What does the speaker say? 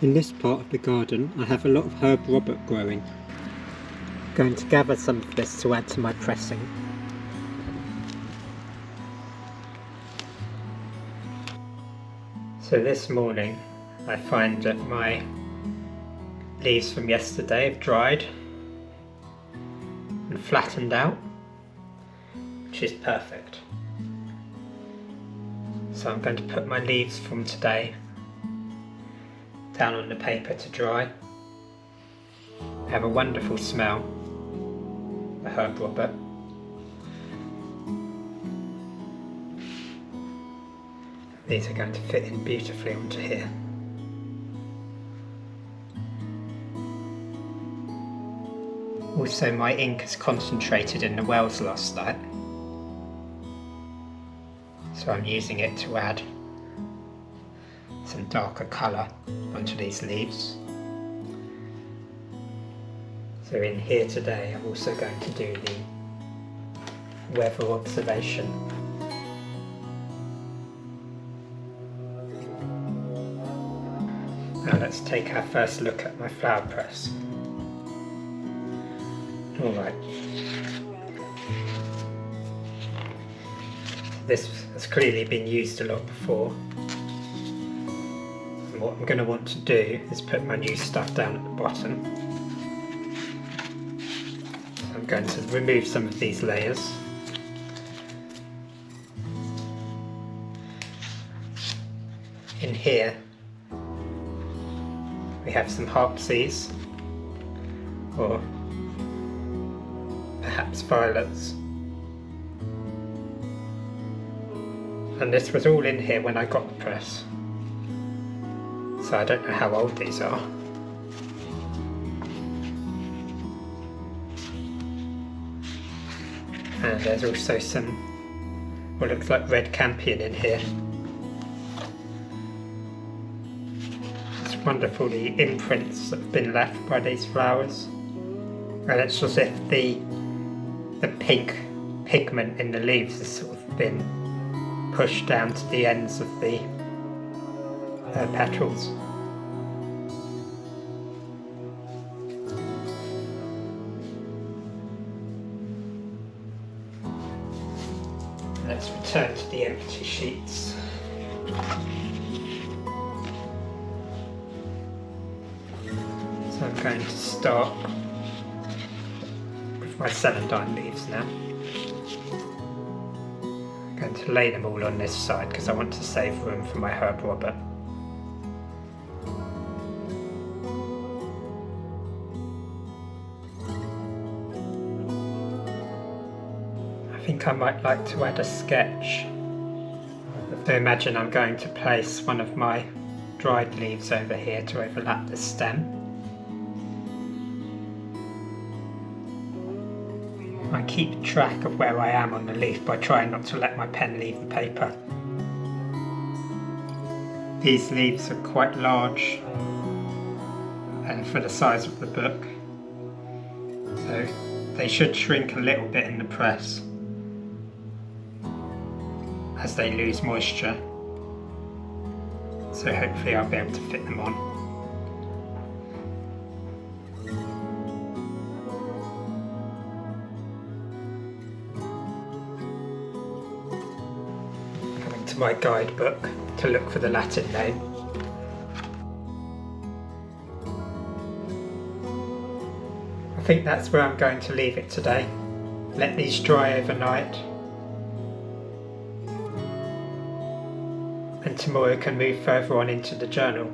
In this part of the garden I have a lot of herb Robert growing. I'm going to gather some of this to add to my pressing. So this morning I find that my leaves from yesterday have dried and flattened out, which is perfect. So I'm going to put my leaves from today down on the paper to dry. They have a wonderful smell, the herb Robert. These are going to fit in beautifully onto here. Also, my ink is concentrated in the wells last night, so I'm using it to add some darker colour onto these leaves. So in here today I'm also going to do the weather observation. Now let's take our first look at my flower press. Alright. This has clearly been used a lot before. And what I'm going to want to do is put my new stuff down at the bottom. So I'm going to remove some of these layers. In here we have some heartsease, or perhaps violets. And this was all in here when I got the press, so I don't know how old these are. And there's also some what looks like red campion in here. It's wonderful, the imprints that have been left by these flowers, and it's as if the pink pigment in the leaves has sort of been pushed down to the ends of the petals. Let's return to the empty sheets. So I'm going to start with my celandine leaves now. I'm going to lay them all on this side because I want to save room for my herb Robert. I think I might like to add a sketch. So imagine I'm going to place one of my dried leaves over here to overlap the stem. I keep track of where I am on the leaf by trying not to let my pen leave the paper. These leaves are quite large and for the size of the book, so they should shrink a little bit in the press as they lose moisture, so hopefully I'll be able to fit them on. My guidebook to look for the Latin name. I think that's where I'm going to leave it today. Let these dry overnight, and tomorrow can move further on into the journal.